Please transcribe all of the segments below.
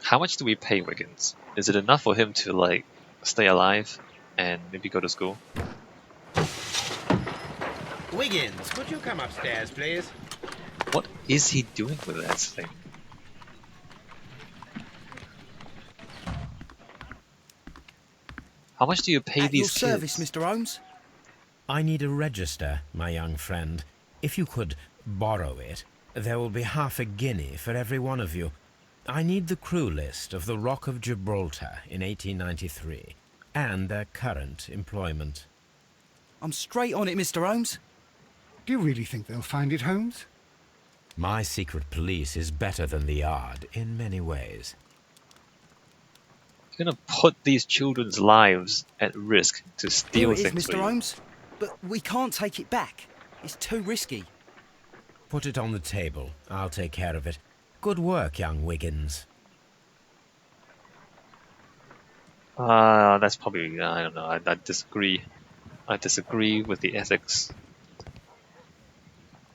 How much do we pay Wiggins? Is it enough for him to, like, stay alive and maybe go to school? Wiggins, could you come upstairs, please? What is he doing with that thing? How much do you pay At these your service, kids? Mr. Holmes. I need a register, my young friend. If you could borrow it, there will be half a guinea for every one of you. I need the crew list of the Rock of Gibraltar in 1893, and their current employment. I'm straight on it, Mr. Holmes. Do you really think they'll find it, Holmes? My secret police is better than the Yard in many ways. You're gonna put these children's lives at risk to steal Here it is, things Mr. for you. Holmes. But we can't take it back. It's too risky. Put it on the table. I'll take care of it. Good work, young Wiggins. That's probably, I don't know, I disagree. I disagree with the ethics.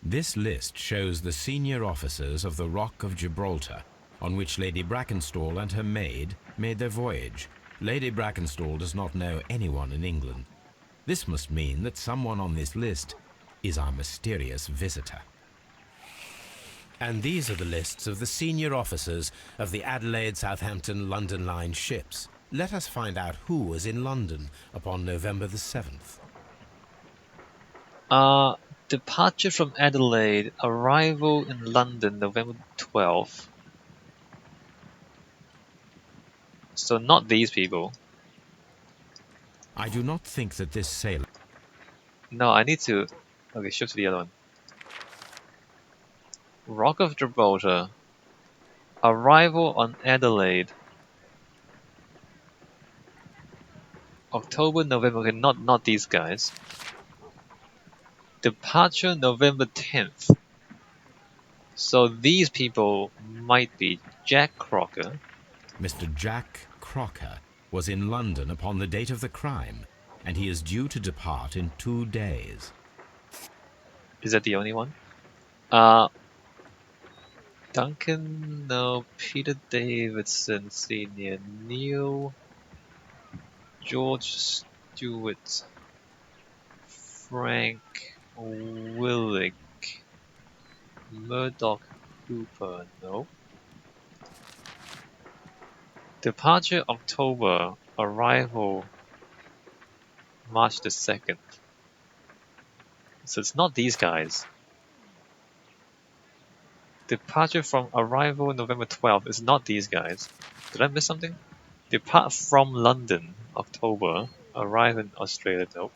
This list shows the senior officers of the Rock of Gibraltar, on which Lady Brackenstall and her maid made their voyage. Lady Brackenstall does not know anyone in England. This must mean that someone on this list is our mysterious visitor. And these are the lists of the senior officers of the Adelaide, Southampton, London Line ships. Let us find out who was in London upon November the 7th. Departure from Adelaide, arrival in London November 12th. So not these people. I do not think that this sailor... No, I need to... Okay, shift to the other one. Rock of Gibraltar. Arrival on Adelaide. October, November. Okay, not these guys. Departure November 10th. So these people might be Jack Crocker. Mr. Jack Crocker was in London upon the date of the crime, and he is due to depart in 2 days. Is that the only one? Duncan, no. Peter Davidson Sr., Neil, George Stewart, Frank Willick, Murdoch Cooper, no. Departure October, arrival March the 2nd. So it's not these guys. Departure from arrival November 12th is not these guys. Did I miss something? Depart from London, October. Arrive in Australia, nope.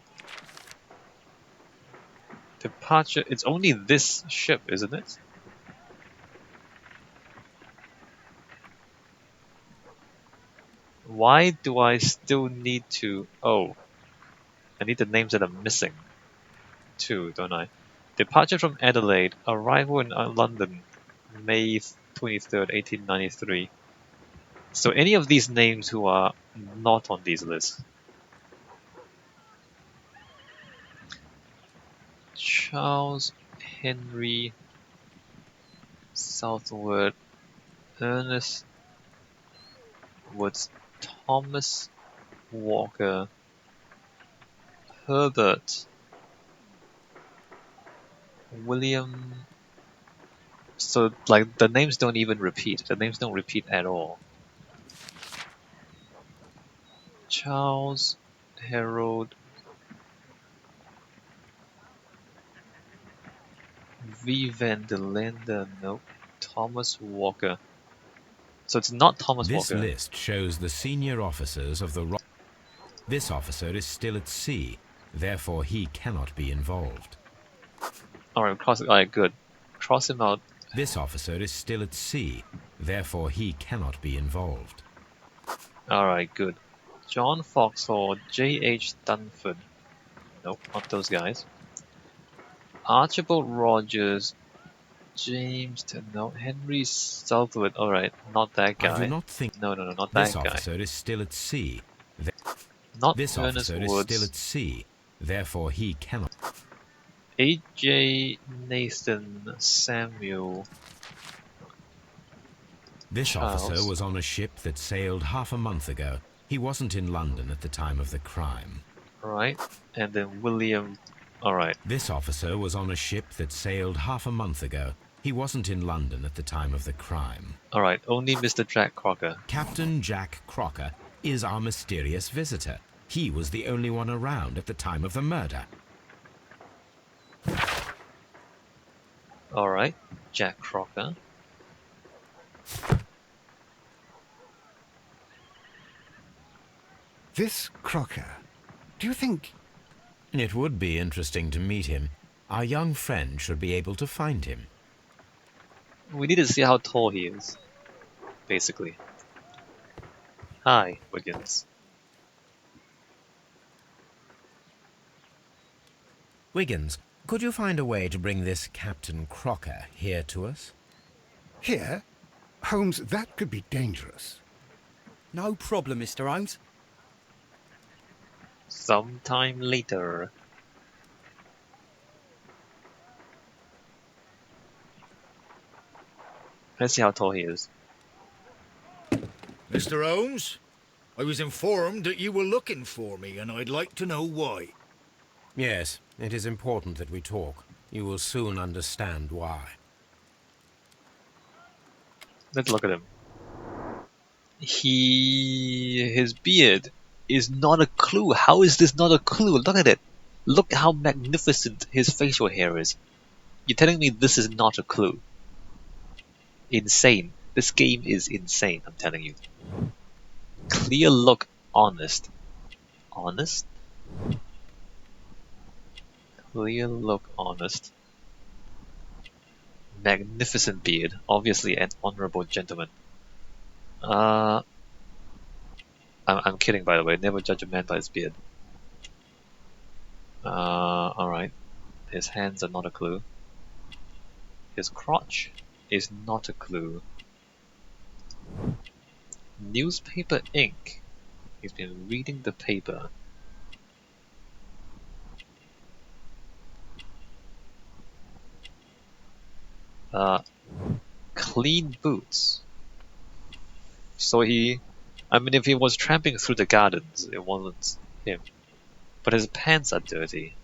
Departure, it's only this ship, isn't it? Why do I still need to... Oh. I need the names that are missing. Too, don't I? Departure from Adelaide, arrival in London, May 23rd, 1893. So any of these names who are not on these lists. Charles Henry Southward, Ernest Woods, Thomas Walker, Herbert, William. So, like, the names don't even repeat. The names don't repeat at all. Charles, Harold, V. Van der Linde, nope. Thomas Walker. So it's not Thomas This Walker. list shows the senior officers of the Rock. This officer is still at sea, therefore he cannot be involved. Alright, cross it. Alright, good. Cross him out. This officer is still at sea, therefore he cannot be involved. Alright, good. John Foxhall, J.H. Dunford. Nope, not those guys. Archibald Rogers, James, no, Henry Southwood. Alright, not that guy. I do not think No, not this that guy. officer is still at sea. Not This Ernest officer is Woods. still at sea, therefore he cannot. A.J. Nathan Samuel. This officer Charles. was on a ship that sailed half a month ago. He wasn't in London at the time of the crime. Alright. And then William. Alright. This officer was on a ship that sailed half a month ago. He wasn't in London at the time of the crime. Alright. Only Mr. Jack Crocker. Captain Jack Crocker is our mysterious visitor. He was the only one around at the time of the murder. Alright. Jack Crocker. This Crocker, do you think... It would be interesting to meet him. Our young friend should be able to find him. We need to see how tall he is. Basically. Hi, Wiggins. Wiggins, could you find a way to bring this Captain Crocker here to us? Here? Holmes, that could be dangerous. No problem, Mr. Holmes. Sometime later. Let's see how tall he is. Mr. Holmes, I was informed that you were looking for me, and I'd like to know why. Yes, it is important that we talk. You will soon understand why. Let's look at him. His beard is not a clue. How is this not a clue? Look at it. Look how magnificent his facial hair is. You're telling me this is not a clue? Insane. This game is insane, I'm telling you. Clear look, honest. Honest? Clear look, honest. Magnificent beard. Obviously an honorable gentleman. I'm kidding, by the way. Never judge a man by his beard. Alright. His hands are not a clue. His crotch is not a clue. Newspaper ink. He's been reading the paper. Clean boots. So I mean, if he was tramping through the gardens, it wasn't him. But his pants are dirty.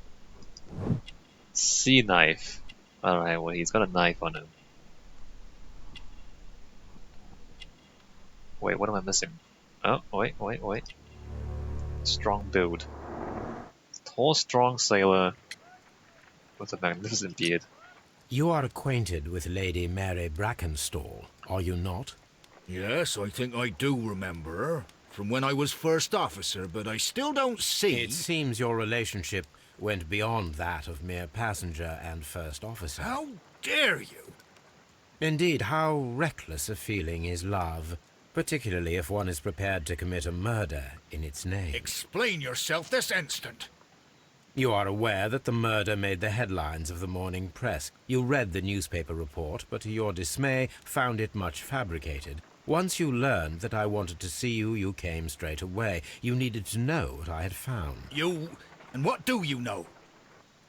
Sea knife. Alright, well, he's got a knife on him. Wait, what am I missing? Oh, wait. Strong build. Tall, strong sailor with a magnificent beard. You are acquainted with Lady Mary Brackenstall, are you not? Yes, I think I do remember her, from when I was first officer, but I still don't see... It seems your relationship went beyond that of mere passenger and first officer. How dare you? Indeed, how reckless a feeling is love, particularly if one is prepared to commit a murder in its name. Explain yourself this instant. You are aware that the murder made the headlines of the morning press. You read the newspaper report, but to your dismay, found it much fabricated. Once you learned that I wanted to see you, you came straight away. You needed to know what I had found. You... and what do you know?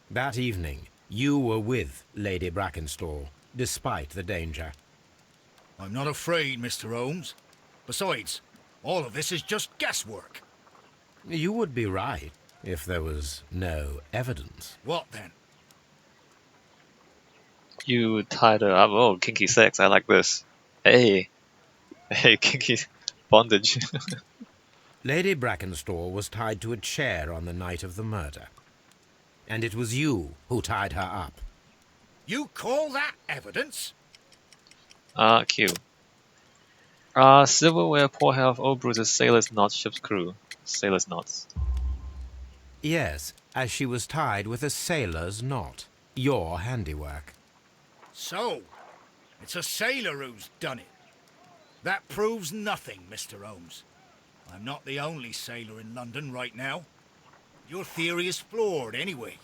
That evening, you were with Lady Brackenstall, despite the danger. I'm not afraid, Mr. Holmes. Besides, all of this is just guesswork. You would be right, if there was no evidence. What then? You tied her up. Oh, kinky sex. I like this. Hey, kinky bondage. Lady Brackenstall was tied to a chair on the night of the murder. And it was you who tied her up. You call that evidence? Q. Silverware, poor health, old bruises, sailor's knots, ship's crew. Sailor's knots. Yes, as she was tied with a sailor's knot. Your handiwork. So, it's a sailor who's done it. That proves nothing, Mr. Holmes. I'm not the only sailor in London right now. Your theory is flawed anyway.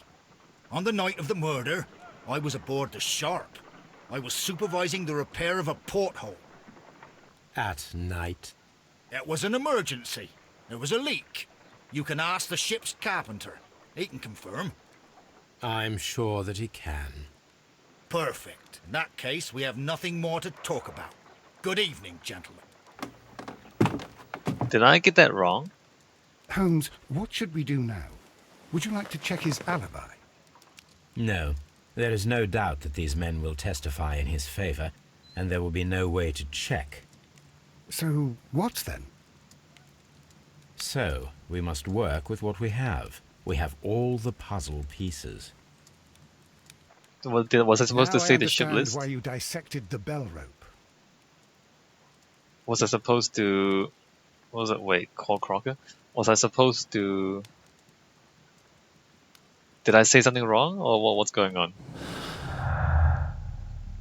On the night of the murder, I was aboard the Sharp. I was supervising the repair of a porthole. At night? It was an emergency. There was a leak. You can ask the ship's carpenter. He can confirm. I'm sure that he can. Perfect. In that case, we have nothing more to talk about. Good evening, gentlemen. Did I get that wrong? Holmes, what should we do now? Would you like to check his alibi? No, there is no doubt that these men will testify in his favor, and there will be no way to check. So, what then? So, we must work with what we have. We have all the puzzle pieces. Well, was I supposed Now to I say the ship understand list? why you dissected the bell rope. Was I supposed to... What was it? Wait, call Crocker? Was I supposed to... Did I say something wrong, or what's going on?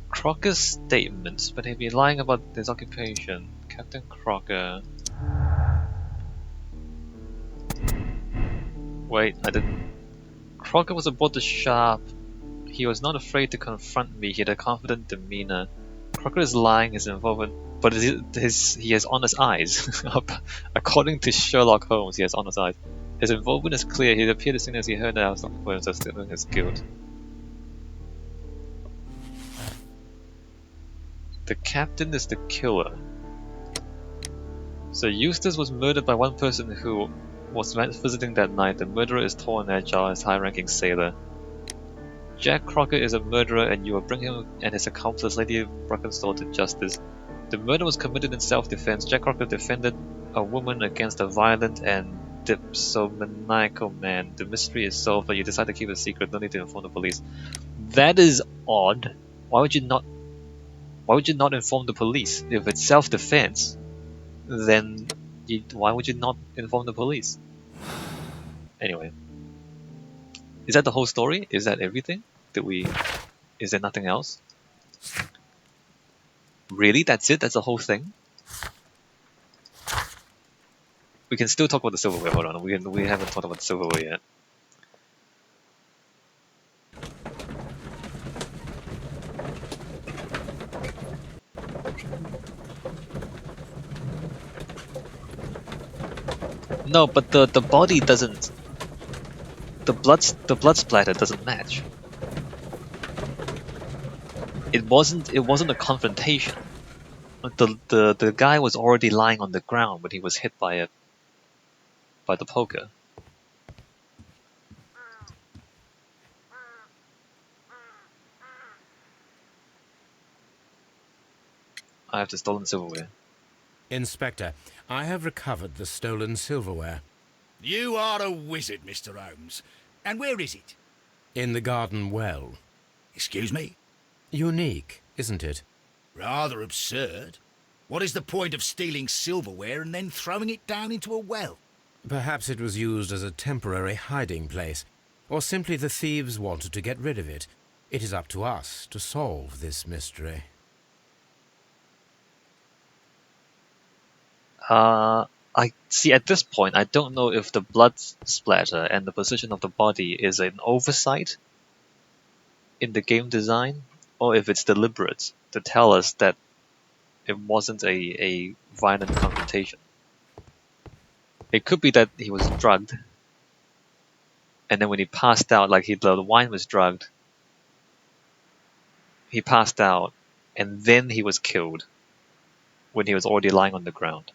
Crocker's statements, but he'd be lying about his occupation. Captain Crocker... Wait, I didn't... Crocker was aboard the ship. He was not afraid to confront me. He had a confident demeanor. Crocker is lying, his involvement, but he has honest eyes. According to Sherlock Holmes, he has honest eyes. His involvement is clear. He appeared as soon as he heard that I was looking for him, so stealing his guilt. The captain is the killer. So Eustace was murdered by one person who was visiting that night. The murderer is tall and agile, as high-ranking sailor. Jack Crocker is a murderer, and you will bring him and his accomplice, Lady Brackenstall, to justice. The murder was committed in self-defense. Jack Crocker defended a woman against a violent and dipsomaniacal man. The mystery is solved, but you decide to keep it a secret. No need to inform the police. That is odd. Why would you not inform the police? If it's self-defense, then why would you not inform the police? Anyway. Is that the whole story? Is that everything? Is there nothing else? Really? That's it? That's the whole thing? We can still talk about the silverware. Hold on, we haven't talked about the silverware yet. No, but the body doesn't. The blood splatter doesn't match. It wasn't a confrontation. The guy was already lying on the ground when he was hit by the poker. I have the stolen silverware. Inspector, I have recovered the stolen silverware. You are a wizard, Mr. Holmes. And where is it? In the garden well. Excuse me? Unique, isn't it? Rather absurd. What is the point of stealing silverware and then throwing it down into a well? Perhaps it was used as a temporary hiding place, or simply the thieves wanted to get rid of it. It is up to us to solve this mystery. I see. At this point, I don't know if the blood splatter and the position of the body is an oversight in the game design, or if it's deliberate to tell us that it wasn't a violent confrontation. It could be that he was drugged, and then when he passed out, like the wine was drugged, he passed out, and then he was killed when he was already lying on the ground.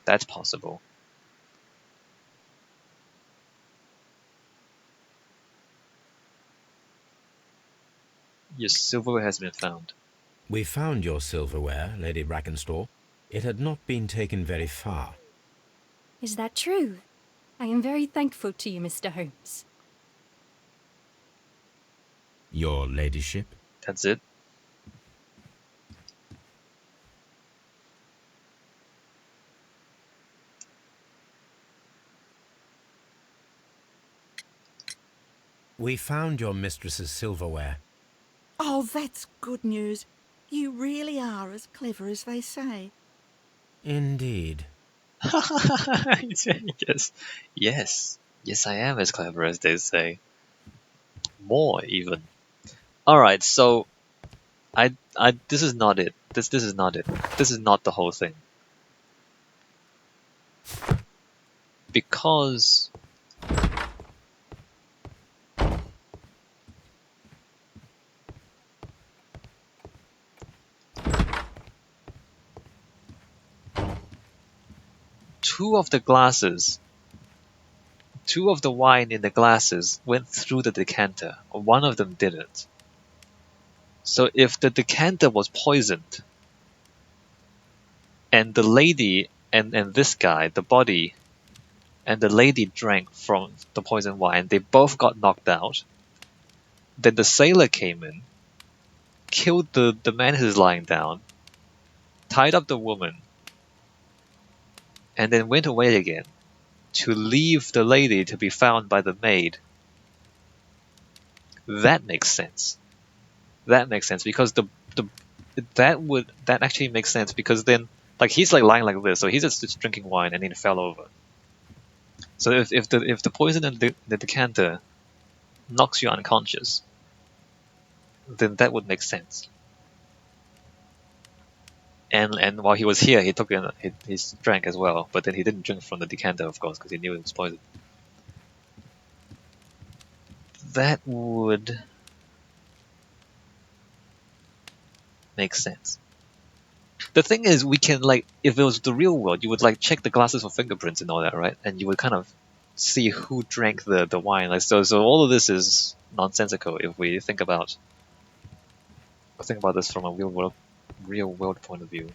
That's possible. Your silverware has been found. We found your silverware, Lady Brackenstall. It had not been taken very far. Is that true? I am very thankful to you, Mr. Holmes. Your ladyship? That's it. We found your mistress's silverware. Oh, that's good news. You really are as clever as they say. Indeed. Yes, I am as clever as they say. More even. All right, so this is not it. This is not it. This is not the whole thing. Because two of the wine in the glasses went through the decanter. One of them didn't. So if the decanter was poisoned, and the lady and this guy, the body, and the lady drank from the poisoned wine, they both got knocked out. Then the sailor came in, killed the man who's lying down, tied up the woman, and then went away again to leave the lady to be found by the maid. That makes sense. That makes sense because that actually makes sense because then like he's like lying like this, so he's just drinking wine and then fell over. So if the poison in the decanter knocks you unconscious, then that would make sense. And while he was here, he took in he drank as well, but then he didn't drink from the decanter, of course, because he knew it was poison. That would make sense. The thing is, we can like, if it was the real world, you would like check the glasses for fingerprints and all that, right? And you would kind of see who drank the wine. Like so all of this is nonsensical if we think about this from a real world point of view.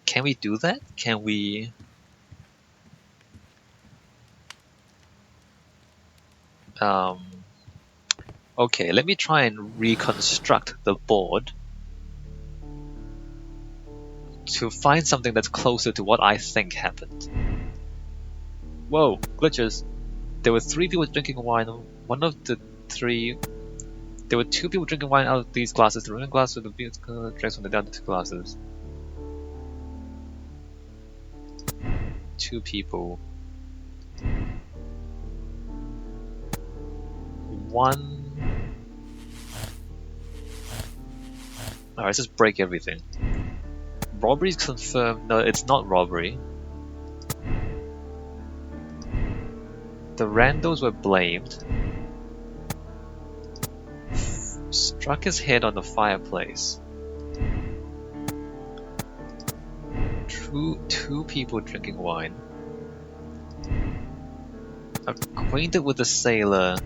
Can we do that? Can we? Okay, let me try and reconstruct the board to find something that's closer to what I think happened. Whoa, glitches. There were 3 people drinking wine. One of the 3... There were 2 people drinking wine out of these glasses. The remaining glass with the beer drinks from the other 2 glasses. 2 people. 1... Alright, let's just break everything. Robbery is confirmed. No, it's not robbery. The randos were blamed. Struck his head on the fireplace. 2 people drinking wine. Acquainted with the sailor.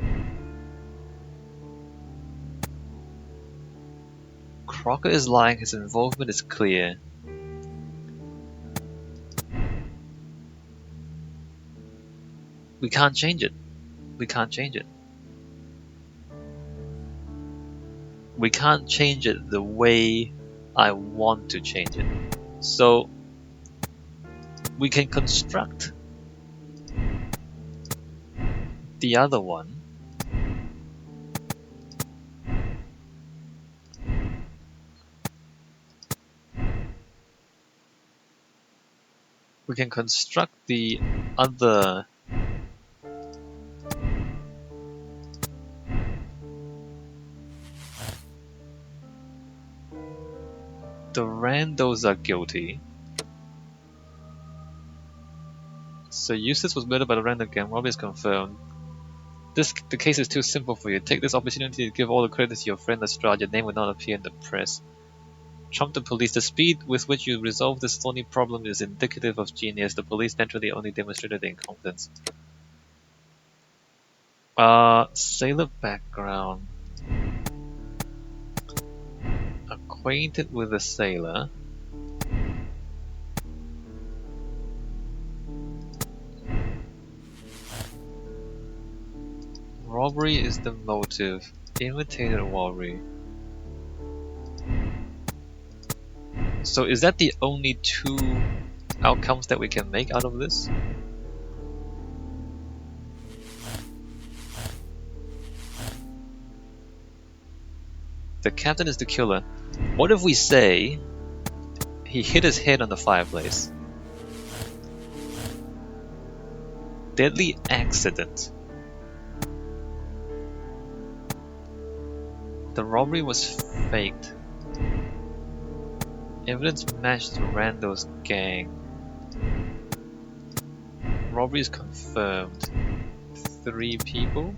Crocker is lying, his involvement is clear. We can't change it. We can't change it. We can't change it the way I want to change it. So we can construct the other one. We can construct the other the randos are guilty. So Eustace was murdered by the random gang. Robbery is confirmed. The case is too simple for you. Take this opportunity to give all the credit to your friend Lestrade. Your name will not appear in the press. Trump the police. The speed with which you resolve this thorny problem is indicative of genius. The police naturally only demonstrated their incompetence. Sailor background. Acquainted with the sailor. Robbery is the motive. Imitated robbery. So is that the only 2 outcomes that we can make out of this? The captain is the killer. What if we say he hit his head on the fireplace? Deadly accident. The robbery was faked. Evidence matched the randos gang. Robbery is confirmed. 3 people.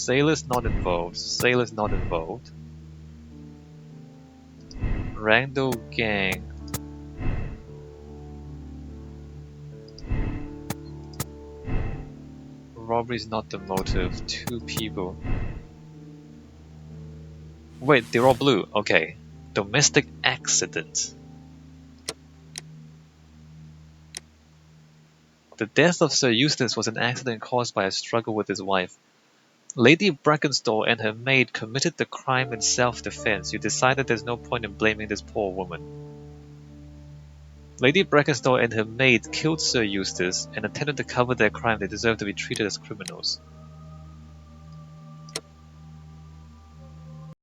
Sailors not involved. Sailors not involved. Randall gang. Robbery is not the motive. 2 people. Wait, they're all blue. Okay. Domestic accident. The death of Sir Eustace was an accident caused by a struggle with his wife. Lady Brackenstall and her maid committed the crime in self-defense. You decided there's no point in blaming this poor woman. Lady Brackenstall and her maid killed Sir Eustace and attempted to cover their crime. They deserve to be treated as criminals.